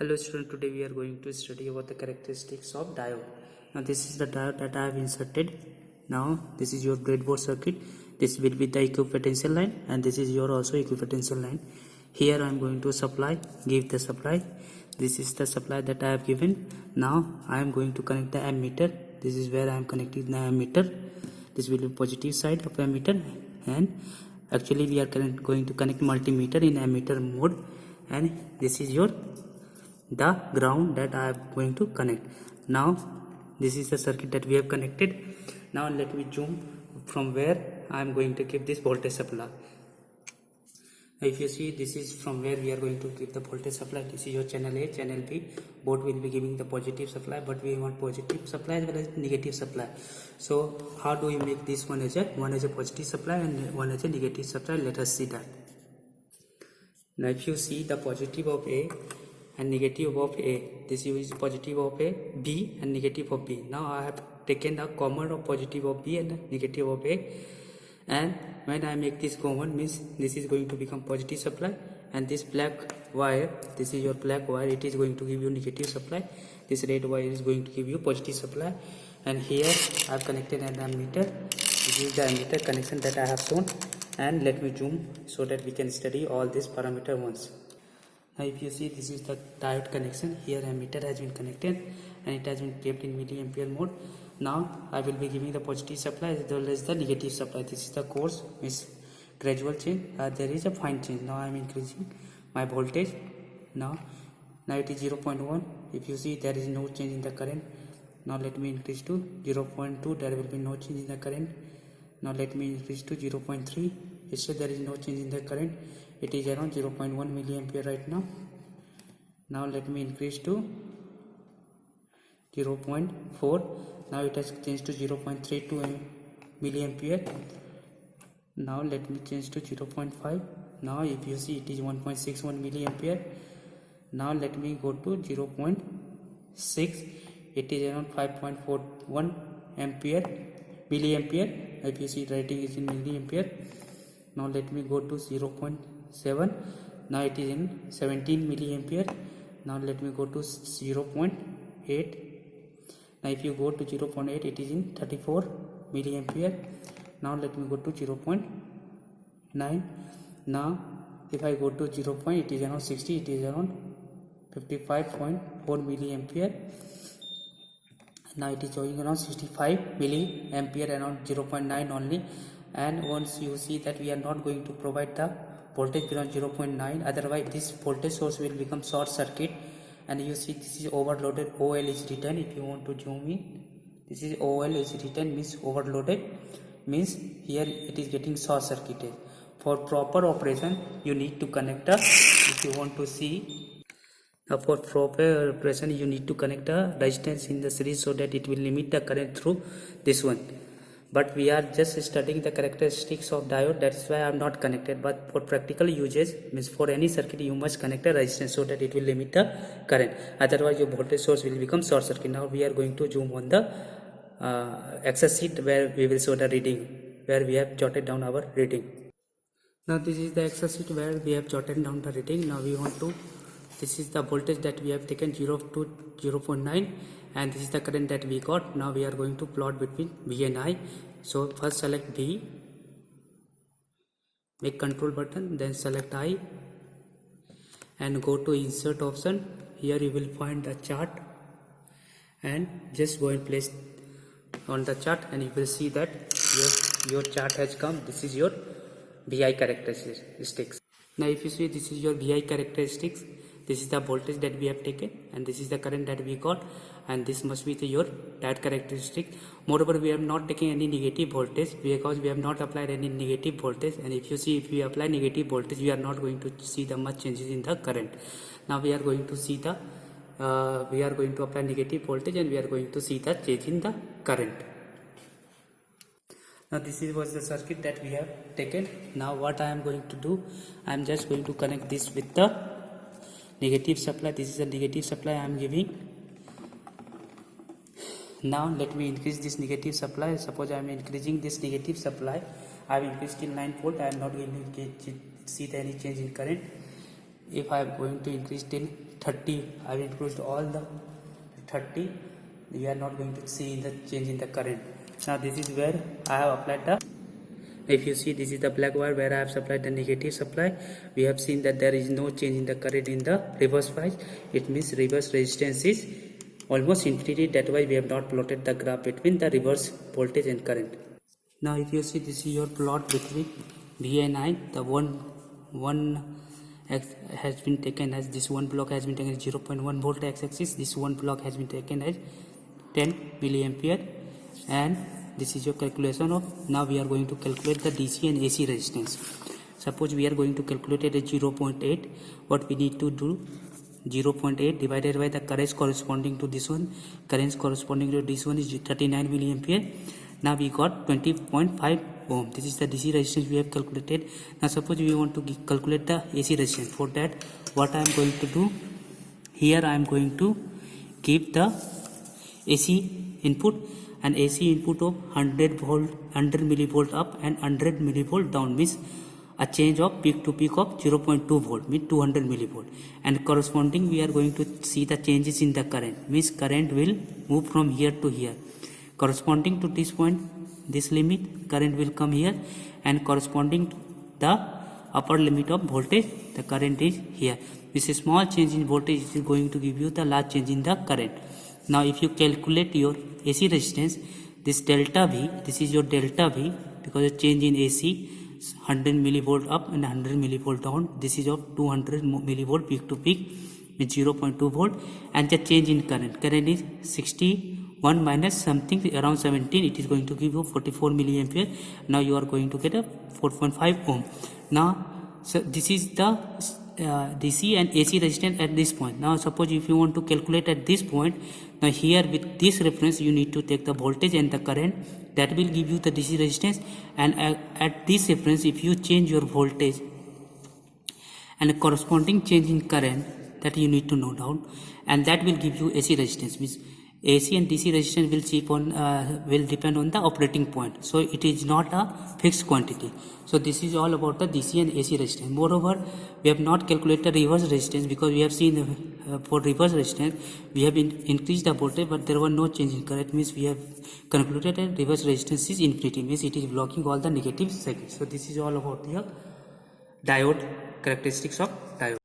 Hello student, today we are going to study about the characteristics of diode. Now this is the diode that I have inserted. Now this is your breadboard circuit. This will be the equipotential line and this is your also equipotential line. Here I am going to give the supply. This is the supply that I have given. Now I am going to connect the ammeter. This is where I am connecting the ammeter. This will be positive side of ammeter, and actually we are going to connect multimeter in ammeter mode, and this is your the ground that I am going to connect. Now this is the circuit that we have connected. Now let me zoom from where I am going to give this voltage supply. If you see, this is from where we are going to give the voltage supply. This is your channel A, channel B. Both will be giving the positive supply, but we want positive supply as well as negative supply. So how do we make this one as a positive supply and one as a negative supply? Let us see that. Now if you see the positive of A and negative of A, this is positive of A, B and negative of B. Now I have taken the common of positive of B and negative of A, and when I make this common, means this is going to become positive supply, and this black wire, this is your black wire, it is going to give you negative supply. This red wire is going to give you positive supply, and here I have connected an ammeter. This is the ammeter connection that I have shown, and let me zoom so that we can study all these parameters once. Now if you see, this is the diode connection. Here ammeter has been connected and it has been kept in milliampere mode. Now I will be giving the positive supply as well as the negative supply. This is the course, means gradual change. There is a fine change. Now I am increasing my voltage. Now it is 0.1. If you see, there is no change in the current. Now let me increase to 0.2. There will be no change in the current. Now let me increase to 0.3. Still there is no change in the current. It is around 0.1 milliampere right now. Now let me increase to 0.4. Now it has changed to 0.32 milliampere. Now let me change to 0.5. Now if you see, it is 1.61 milliampere. Now let me go to 0.6. It is around 5.41 milliampere. If you see, writing is in milliampere. Now let me go to 0.7. Now it is in 17 milliampere. Now let me go to 0.8. Now if you go to 0.8, it is in 34 milliampere. Now let me go to 0.9. Now if I go to 0. It is around 60. It is around 55.4 milliampere. Now it is showing around 65 milliampere, around 0.9 only. And once you see that we are not going to provide the voltage beyond 0.9, otherwise this voltage source will become short circuit. And you see, this is overloaded. OL is written. If you want to zoom in, this is OL is written, means overloaded, means here it is getting short circuited. For proper operation, you need to connect a, if you want to see, for proper operation you need to connect a resistance in the series so that it will limit the current through this one. But we are just studying the characteristics of diode, that's why I am not connected. But for practical uses, means for any circuit, you must connect a resistance so that it will limit the current. Otherwise your voltage source will become short circuit. Now we are going to zoom on the Excel sheet where we will show the reading, where we have jotted down our reading. Now this is the Excel sheet where we have jotted down the reading. Now we want to, this is the voltage that we have taken, 0 to 0.9, and this is the current that we got. Now we are going to plot between V and I. So first select V, make control button, then select I and go to insert option. Here you will find the chart and just go and place on the chart, and you will see that your chart has come. This is your VI characteristics. Now if you see, this is your VI characteristics. This is the voltage that we have taken, and this is the current that we got, and this must be your diode characteristic. Moreover, we have not taken any negative voltage because we have not applied any negative voltage. And if you see, if we apply negative voltage, we are not going to see the much changes in the current. Now we are going to see the we are going to apply negative voltage, and we are going to see the change in the current. Now this was the circuit that we have taken. Now what I am going to do, I am just going to connect this with the negative supply. This is a negative supply I am giving. Now let me increase this negative supply. Suppose I am increasing this negative supply. I have increased till 9 volt. I am not going to see any change in current. If I am going to increase till 30, I have included all the 30. We are not going to see the change in the current. Now this is where I have applied the, if you see, this is the black wire where I have supplied the negative supply. We have seen that there is no change in the current in the reverse bias. It means reverse resistance is almost infinity. That's why we have not plotted the graph between the reverse voltage and current. Now if you see, this is your plot between V and I. The one has been taken as, this one block has been taken as 0.1 volt x-axis. This one block has been taken as 10 milliampere, and this is your calculation of. Now we are going to calculate the DC and AC resistance. Suppose we are going to calculate it at 0.8. What we need to do, 0.8 divided by the current corresponding to this one. Current corresponding to this one is 39 milliampere. Now we got 20.5 ohm. This is the DC resistance we have calculated. Now suppose we want to calculate the AC resistance. For that, what I am going to do, here I am going to give the AC input, and AC input of 100 millivolt up and 100 millivolt down, means a change of peak to peak of 0.2 volt, means 200 millivolt. And corresponding, we are going to see the changes in the current, means current will move from here to here. Corresponding to this point, this limit, current will come here, and corresponding to the upper limit of voltage, the current is here. This small change in voltage is going to give you the large change in the current. Now if you calculate your AC resistance, this delta V, this is your delta V, because of change in AC, 100 millivolt up and 100 millivolt down. This is of 200 millivolt peak to peak, means 0.2 volt. And the change in current is 61 minus something around 17. It is going to give you 44 milliampere. Now you are going to get a 4.5 ohm. Now so this is the DC and AC resistance at this point. Now suppose if you want to calculate at this point, now here with this reference you need to take the voltage and the current, that will give you the DC resistance. And at this reference, if you change your voltage and a corresponding change in current, that you need to note down, and that will give you AC resistance. Means AC and DC resistance will depend on the operating point, so it is not a fixed quantity. So this is all about the DC and AC resistance. Moreover, we have not calculated reverse resistance, because we have seen for reverse resistance we have increased the voltage, but there were no change in current, means we have concluded that reverse resistance is infinity, means it is blocking all the negative cycles. So this is all about the diode, characteristics of diode.